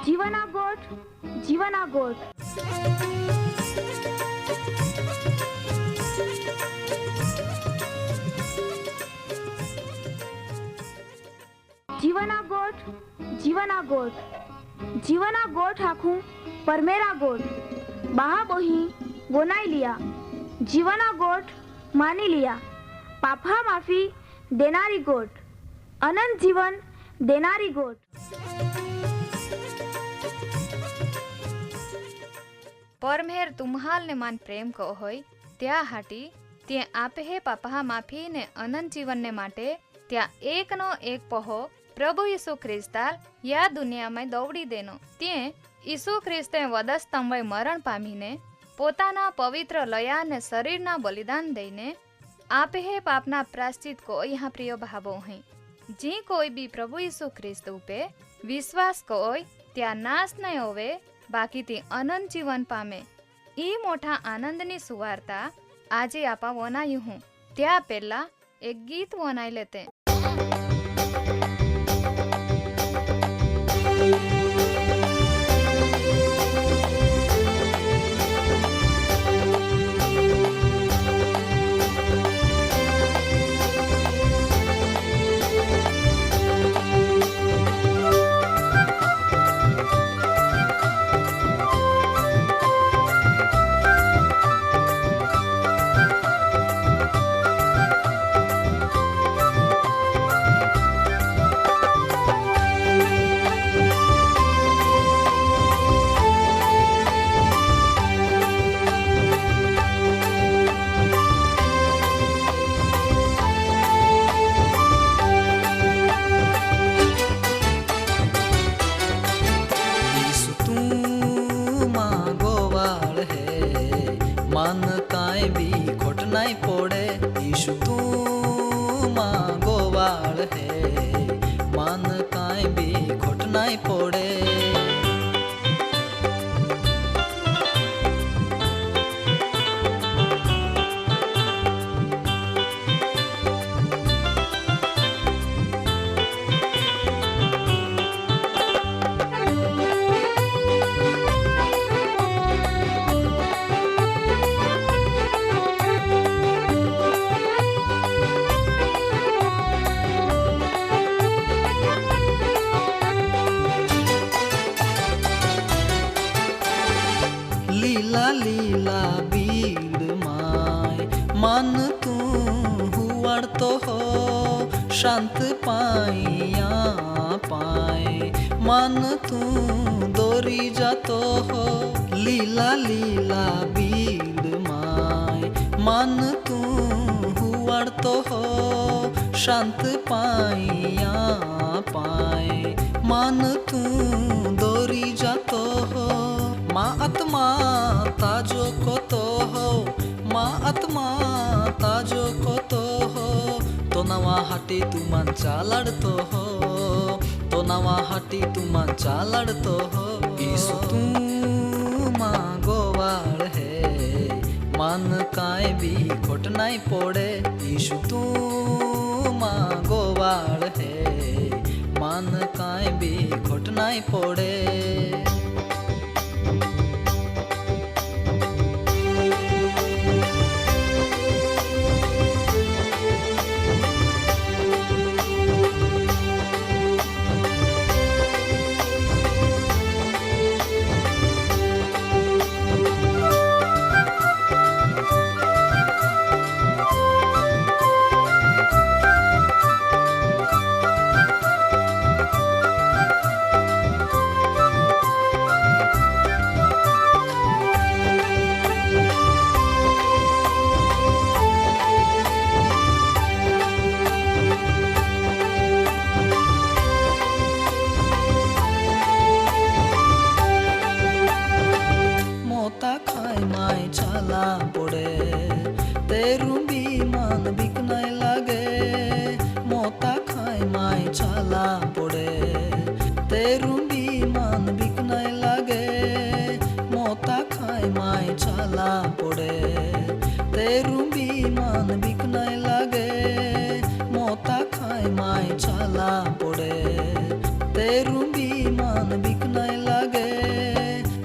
જીવના ગોઠ જીવના ગોઠ જીવના ગોઠ જીવના ગોઠ જીવના ગોઠ આખું પરમેરા ગોઠ બહા બોહી ગોનાઈ लिया जीवना गोठ मानी लिया पापा माफी देनारी गोठ अनंत जीवन देनारी गोठ परमेर तुम्हाल ने मान प्रेम को होय त्या हाटी ते आपे हे पापा माफी ने अनंत जीवन ने माटे त्या एक नो एक पहो प्रभु यीशु ख्रिस्ताल या दुनिया में दौड़ी देनो ते यीशु ख्रिस्ते वधस्तंभे मरण पामीने પોતાના પવિત્ર લયા ને શરીરના બલિદાન દઈને આપે હે પાપના પ્રાશ્ચિત को यहाँ प्रिय भावो हैं जी कोई भी प्रभु यीशु ख्रिस्त पे विश्वास कोई त्या नाश नहीं होवे बाकी ती अनंत जीवन पामे ई मोटा आनंदनी सुवार्ता आजे आपा वनायु हूँ त्या पहला एक गीत वनाई लेते शांत पाया पाए मन तू दोरी जातो हो लीला लीला बीड़ माय मन तू हुआड़तो हो शांत पाया पाए मन तू दोरी जातो हो माँ आत्मा ताजो को तो हो माँ आत्मा ताजो को तो हो तो नवा हाटी तू मंचा लड़तो हो तो नवा हाटी तू मंचा लड़तो हो ईसु तू गोवाड़ है मन काय भी खोट नहीं पड़े ईसु तू गोवाड़ है मन काय भी खोट नहीं पड़े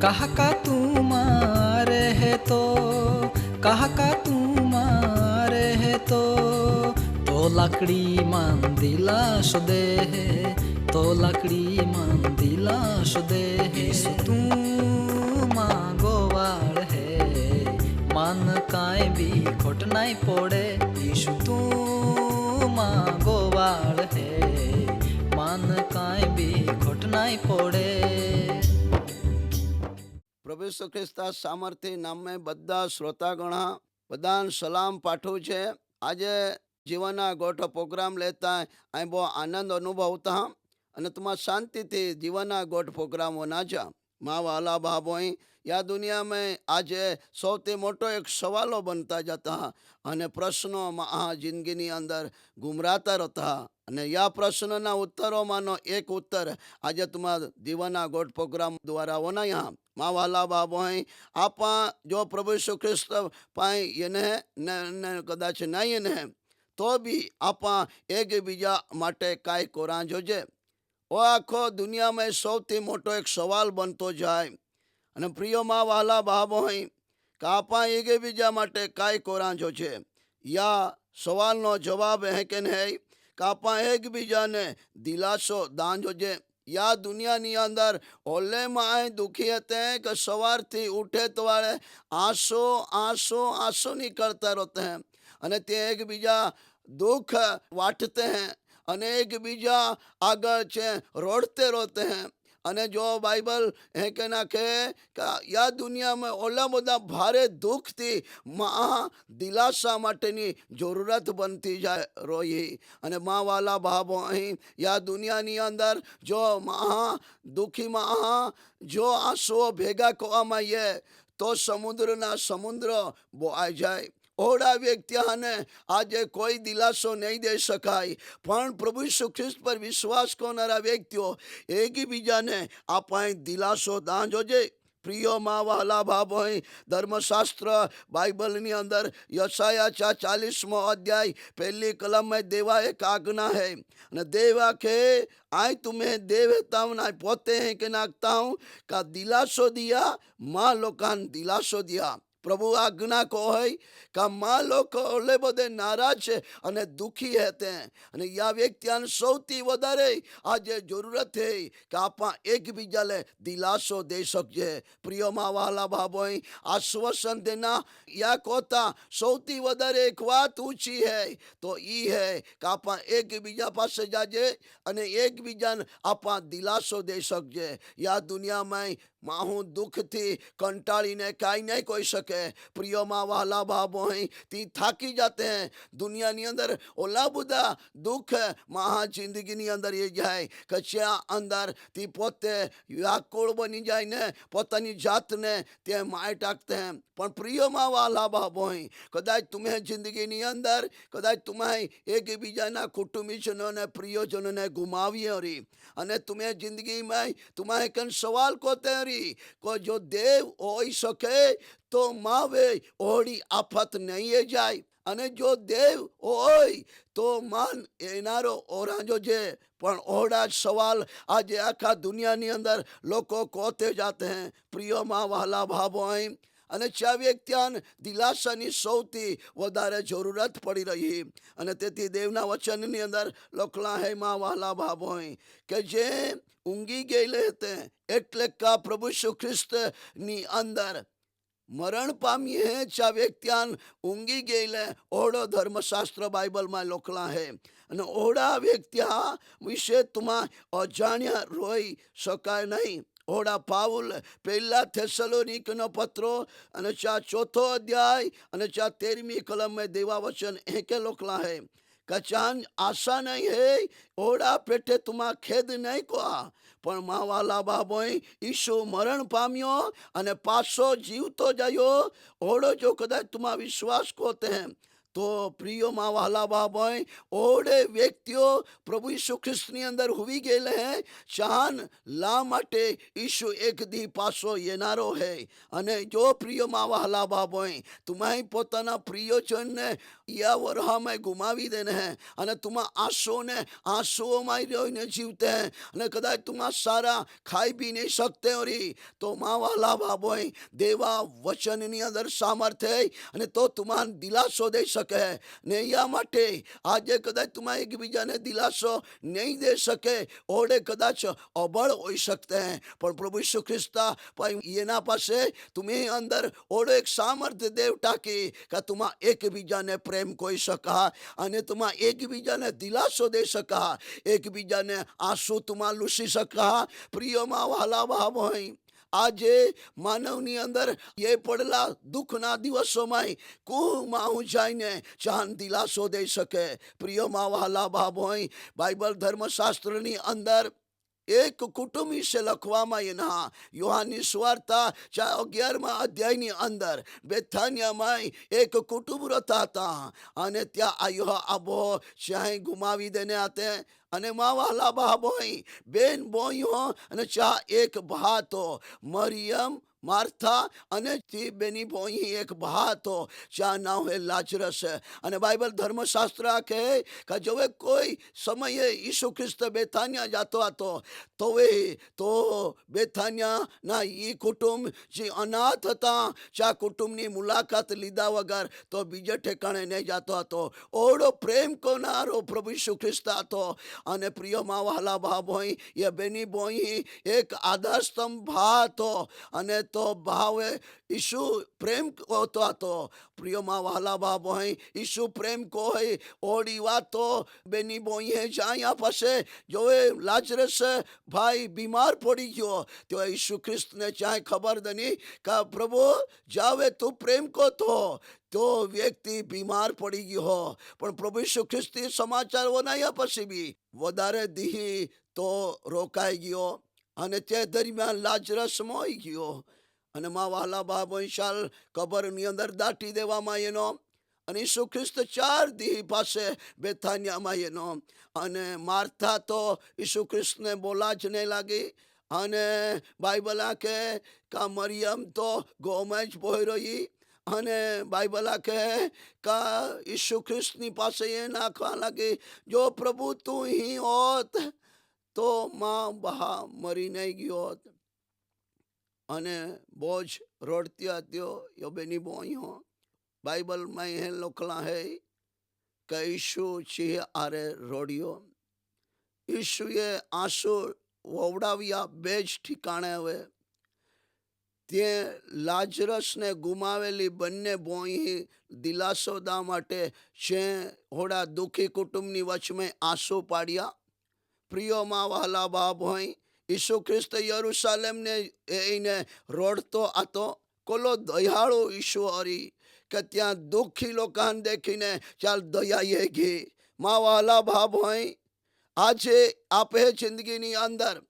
कहा का तू मारे है कहा का तू मारे है तो लकड़ी मान दिलाश दे तो लकड़ी मान दिलाश दे ईसु तू गोवाड़ है मन काए भी खोट नहीं पड़े ईसु तू गोवाड़ है मन काए भी खोट नहीं पड़े। પ્રભુ ઈસુ ખ્રિસ્તા સામર્થ્ય નામે બધા શ્રોતાગણ બધાને સલામ પાઠવું છે। આજે જીવનના ગોઠ પ્રોગ્રામ લેતા અહીં બહુ આનંદ અનુભવતા અને તમારા શાંતિથી જીવનના ગોઠ પ્રોગ્રામ નાચા મા વાલા ભાભોઈ या दुनिया में आज સૌથી મોટો એક સવાલો બનતા જતા અને પ્રશ્નો આ જિંદગીની અંદર ગુમરાતા રહેતા અને યા પ્રશ્નના ઉત્તરોમાંનો એક ઉત્તર આજે તમારા જીવનના ગોઠ પ્રોગ્રામ દ્વારા ઓનાયા મા વાલા બાબોઈ આપા જો પ્રભુ ઈસુ ખ્રિસ્ત પાઈ એને કદાચ નહીં ને તો બી આપા એકબીજા માટે કાંઈ કોરા જોજે ઓ આખો દુનિયામાં સૌથી મોટો એક સવાલ બનતો જાય અને પ્રિયોમાં વાલા બાબોઈ કે આપા એકબીજા માટે કાંઈ કોરાંજો છે યા સવાલનો જવાબ હે કે નહીં કે આપા એકબીજાને દિલાસો દાંજો છે या दुनियानी अंदर ओले माए दुखी हते कि सवारथी उठे तो वाले आंसू आंसू आंसू निकलते रहते हैं अने ते एक बीजा दुख वाटते हैं अने एक बीजा आगे छे रोड़ते रहते हैं अने जो बाइबल है के नाखे या दुनिया में ओला बधा भारे दुख थी माँ दिलासा माटेनी जरूरत बनती जाए रोई अने माँ वाला भावो अहीं या दुनियानी अंदर जो महा दुखी महा जो आंसुओ भेगा कोआमाये तो समुद्र बोआई जाए ओड़ा व्यक्तियाने आज कोई दिलासो नहीं दे सकाय पण प्रभु यीशु ख्रिस्त पर विश्वास करनारा व्यक्तिओ एक बीजा ने आपाए दिलासो दांजो जे प्रियो माँ वाला भाभोई धर्मशास्त्र बाइबलनी अंदर यशाया 40वां अध्याय पहली कलम में देवा एक आज्ञा है न देवा के आय तुम्हें देवता ना पोते हैं के नाखता हूँ का दिलासो दिया माँ लोकान दिलासो दिया प्रभु आज्ञा को है का माँ लोग ओले बधे नाराज है अने दुखी रहते हैं अने या व्यक्तियान सौथी वधारे आज जरूरत है कि आपा एक बीजा ले दिलासो दे सके। प्रियो माँ वाला भाभोई आश्वासन देना या कोता सौथी वधारे एक बात ऊंची है तो ई है कि आपा एक बीजा पास जाजे अने एक बीजान आपा दिलासो दे सके। या दुनिया में माहू दुख थी कंटाड़ी ने काई नहीं कोई सके। प्रियो माँ वाला भाभोई ती थाकी जाते हैं दुनिया नी अंदर ओला बुदा दुख महा जिंदगी नी अंदर ये जाए कच्चा अंदर ती पोते व्याकुल बनी जाए ने पोतानी जात ने ते माय टाकते हैं। पण प्रियो माँ वाला भाभोई कदाच तुम्हें जिंदगी नी अंदर कदाच तुम्हें एक बीजाना कुटुंबीजनों ने प्रियजनों ने गुमावी रही अने तुम्हें जिंदगी में तुम्हें कन सवाल को तेरी को जो देव हो सके तो मावे ओड़ी आफत नहीं जाए अने जो देव होय तो मान एनारो ओरांजो जे पण ओड़ा सवाल आज आखा दुनिया नी अंदर लोको कोते जाते हैं। प्रियो माँ वाला भाभोई અને ચા વ્યક્તિયાન દિલાસાની સૌથી વધારે જરૂરત પડી રહી અને તેથી દેવના વચનની અંદર લખલા હે માં વાલા ભાભોઈ કે જે ઊંઘી ગયેલે હતે એટલે કા પ્રભુ ઈસુ ખ્રિસ્તની અંદર મરણ પામી હે ચા વ્યક્તિયાન ઊંઘી ગયેલે ઓળો ધર્મશાસ્ત્ર બાઇબલમાં લખલા હે અને ઓળા વ્યક્તિયા વિશે તુમા અજાણ્યા રોઈ શકાય નહીં। ओड़ा पाउल पहला थेसलोनिकनो पत्रो अने 4 अध्याय अने 13वीं कलम में देवा वचन एके लोकला है कचान आशा नहीं है ओड़ा पेटे तुमा खेद नहीं को पण माँ वाला बाबोई ईशु मरण पाम्यो अने पासो जीवतो जायो ओड़ो जो कदाच तुमा विश्वास कोते हैं તો પ્રિયોમાં વહાલા બાબોય ઓડે વ્યક્તિઓ પ્રભુ ઈસુ ખ્રિસ્તની અંદર હુવી ગયેલે હે ચાહન લા માટે ઈસુ એક દી પાસો येनारो હે અને જો પ્રિયોમાં વહાલા બાબોય તુમાઈ પોતાના પ્રિયોજનને યા વરહામાં ગુમાવી દેને હે અને તુમા આંસુઓને આંસુઓમાં રહીને જીવતે હે અને કદાચ તુમા સારા ખાઈ પી નહીં શકતે હોરી તો માં વહાલા બાબોય દેવા વચનની અંદર સામર્થ્ય અને તો તુમાન દિલાસો દઈ શકે ને યા માટે આજે કદાચ તુમા એકબીજાને દિલાસો નહીં દે શકે ઓડે કદાચ અબળ હોઈ શકતે હે પણ પ્રભુ ઈસુ ખ્રિસ્તા ભાઈ એના પાસે तुम्हें अंदर ओडो एक सामर्थ्य देव टाकी का तुमा एकबीजाने प्रेम कोई सका અને तुमा एकबीजाने दिलासो दे सका एकबीजाने आंसू तुमा लूसी सका प्रियोમાં વહાલા ભાઈ આજે માનવની અંદર એ પડેલા દુઃખના દિવસોમાં કુમાં જાઈને ચાંદ દિલાસો દઈ શકે પ્રિયોમાં વહાલા ભાઈ બાઇબલ ધર્મશાસ્ત્રની અંદર એક કુટુંબ વિશે લખવામાં એના યોહાનની સુવાર્તા 11મા અધ્યાયની અંદર બેથાનિયામાં એક કુટુંબ રહેતા હતા અને ત્યાં આયો આબો ચાહે ગુમાવી દેને આતે અને માં વહાલા ભાઈ બેન બોયો અને ચા એક ભાતો મરિયમ માર્થા અને તે બેની બોઈ એક ભાતો ચા નામ હે લાજરસ અને બાઇબલ ધર્મશાસ્ત્ર કહે કે જો કોઈ સમયે ઈસુ ખ્રિસ્ત બેથાનિયા જાતો હતો તો બેથાનિયાના એ કુટુંબ જે અનાથ હતા ચા કુટુંબની મુલાકાત લીધા વગર તો બીજે ઠેકાણે નહીં જાતો હતો ઓડો પ્રેમ કોનારો પ્રભુ ઈસુ ખ્રિસ્ત હતો અને પ્રિયમાં વહાલા ભાઈ એ બેની બોઈ એક આધાર સ્તંભ હતો અને તો ભાવે ઈસુ પ્રેમ હોતો હતો પ્રિયમાં વહાલા ભાઈ ઈસુ પ્રેમ કોઈ ઓડી વાતો બેની બોઈએ જાયા પાસે જોએ લાજરસ ભાઈ બીમાર પડી ગયો તો ઈસુ ખ્રિસ્તને ચાહે ખબર દની કે પ્રભુ જાવે તું પ્રેમ કો તો વ્યક્તિ બીમાર પડી ગયો પણ પ્રભુ ઈસુ ખ્રિસ્તી સમાચાર વનાયા પછી બી વધારે દી તો રોકાઈ ગયો અને તે દરમિયાન લાજરસ મોઈ ગયો અને માં વહાલા ભાઈ શાલ કબરની અંદર દાટી દેવામાં એનો અને ઈસુ ખ્રિસ્ત 4 દી પાસે બેથાનિયામાં એનો અને માર્થા તો ઈસુ ખ્રિસ્તને બોલા જ નહીં લાગી અને બાઇબલ કહે કે મરિયમ તો ગોમાં જ બોઈ રહી અને બાઇબલ કહે કે ઈસુ ખ્રિસ્તની પાસે એ નાખવા લાગી જો પ્રભુ તું હી હોત તો માં બહા મરી નહીં ગયો હોત અને બોજ રોડતી હતો યો બેની બોયો બાઇબલમાં એ લખલા હે કે ઈસુ ચીહ આરે રોડ્યો ઈસુએ આંસુ વવડાવ્યા બે જ ઠિકાણે હવે તે લાજરસને ગુમાવેલી બંને બોઈ દિલાસો દા માટે છે હોડા દુઃખી કુટુંબની વચમે આંસુ પાડ્યા પ્રિયોમાં વહાલા ભાઈ ઈસુ ખ્રિસ્ત યરુશલેમને એને રોડતો હતો કોલો દયાળુ ઈસુ હરી કે ત્યાં દુઃખી લોકોને દેખીને ચાલ દયા ગઈ માં વહાલા ભાઈ આજે આપે જિંદગીની અંદર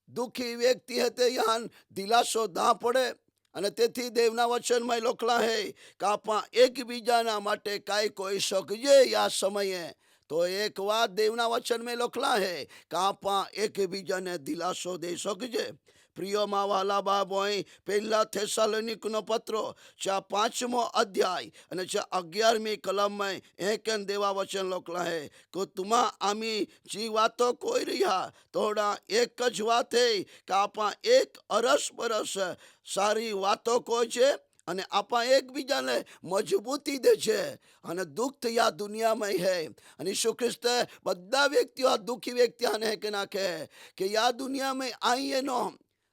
દુઃખી વ્યક્તિ હતે યાન દિલાસો ના પડે અને તેથી દેવના વચનમાં લખલા હે કે આપણા એકબીજાના માટે કાંઈ કોઈ શકજે આ સમયે તો એક વાત દેવના વચન મેં લખલા હે કે આપણા એકબીજાને દિલાસો દઈ શકજે પ્રિયોમાં વહાલા ભાઈ પહેલા થેસાલોનિકનો પત્રો 5મો અધ્યાય અને 11મી કલમમાં કેન દેવા વચન લખલા હે કે તુમા આમી જી વાતો કોઈ રહ્યા થોડા એક જ વાત હે કે આપણા એક અરસ પરસ સારી વાતો કોઈ છે અને આપણા એકબીજાને મજબૂતી દે છે અને દુઃખ આ દુનિયામાં હે અને ઈસુ ખ્રિસ્ત બધા વ્યક્તિઓ આ દુઃખી વ્યક્તિઓને કે નાખે કે આ દુનિયામાં આવીએ નો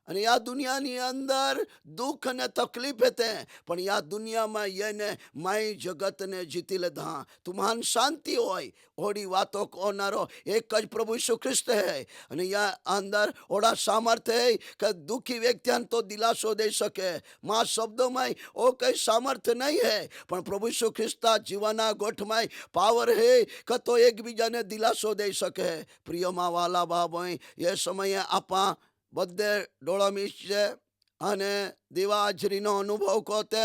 અને આ દુનિયાની અંદર દુઃખ અને તકલીફ હતે પણ આ દુનિયામાં એને માય જગતને જીતી લીધા તુમ્હાન શાંતિ હોય ઓડી વાતો કોનારો એક જ પ્રભુ ઈસુ ખ્રિસ્ત હે અને યા અંદર ઓડા સામર્થ્ય હે કે દુઃખી વ્યક્તિને તો દિલાસો દઈ શકે માં શબ્દોમાં ઓ કઈ સામર્થ્ય નહીં હે પણ પ્રભુ ઈસુ ખ્રિસ્તા જીવાના ગોઠમાં પાવર હે કે તો એકબીજાને દિલાસો દઈ શકે પ્રિયમાં વહાલા ભાઈ એ સમયે આપા બધે ડોળો મીચ છે અને દીવા હાજરીનો અનુભવ કોતે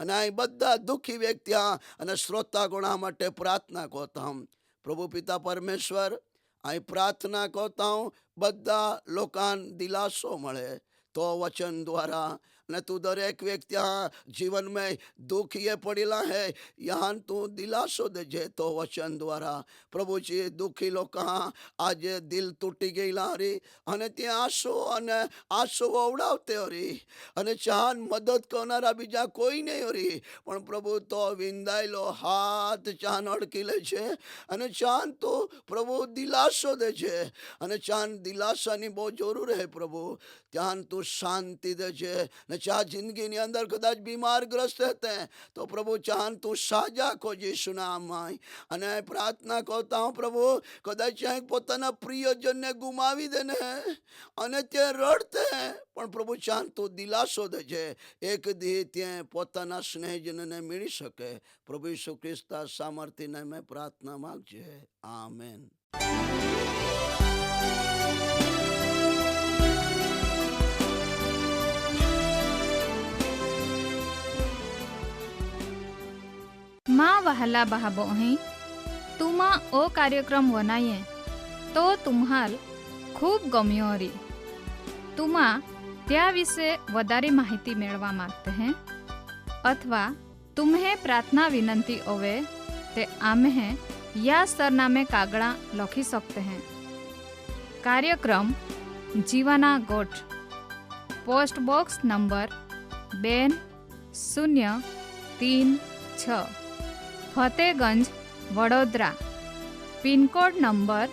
અને અહીં બધા દુઃખી વ્યક્તિ અને શ્રોતાગણા માટે પ્રાર્થના કરતા હું. પ્રભુ પિતા પરમેશ્વર, અહીં પ્રાર્થના કરતા હું બધા લોકોને દિલાસો મળે તો વચન દ્વારા. અને તું દરેક વ્યક્તિ જીવન में दुखी पड़ेला है यहाँ तू दिलासो देजे तो वचन द्वारा. પ્રભુજી દુઃખી લોકો આજે દિલ તૂટી ગયેલા હરી અને ત્યાં આંસુ વવડાવતે હરી અને ચાહન મદદ કરનારા બીજા કોઈ નહીં હરી, પણ પ્રભુ તો વિંદાયેલો હાથ ચાહન અડકી લે છે અને ચાહન તો પ્રભુ દિલાસો દે છે અને ચાહન દિલાસાની બહુ જરૂર હે પ્રભુ. ત્યાં તું શાંતિ દે છે ને ચાહ જિંદગીની અંદર કદાચ બીમારગ્રસ્ત હતે તો પ્રભુ ચાહન તું સાજા કો यीशु नाम में. અને પ્રાર્થના કરતા હું પ્રભુ કદાચ અહીં પોતાના પ્રિયજનને ગુમાવી દેને અને તે રડતે પણ પ્રભુ ચાહન તું દિલાસો દેજે એક દી ત્યાં પોતાના સ્નેહજનને મળી શકે. પ્રભુ ઈસુ ખ્રિસ્તા સામર્થ્યને મેં પ્રાર્થના માંગજે. આમેન. માં વહાલા બહાબો અહીં તુમાં ઓ કાર્યક્રમ વનાઈએ તો तुम्हाल ખૂબ ગમ્યો હરી. तुमा त्या विषे वधारी माहिती मेळवा मागते हैं अथवा तुम्हें प्रार्थना विनंती होवे ते आम्हे या सरनामे कागड़ा लखी सकते हैं. कार्यक्रम जीवाना गोठ, post box number 2036, Fatehganj, Vadodara. Pin code number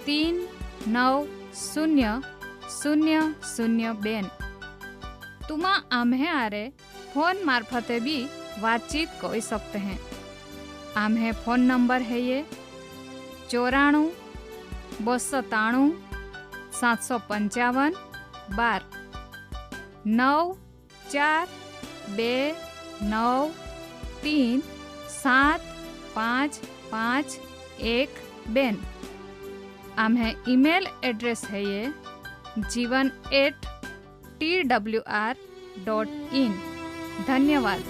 390002. तुमा आम्हे आरे फोन मार्फते भी बातचीत कर सकते हैं. आम्हे फोन नंबर है ये 94 293 755 12 9429375512. आम्हे ईमेल एड्रेस है ये jivan@twr.in. धन्यवाद.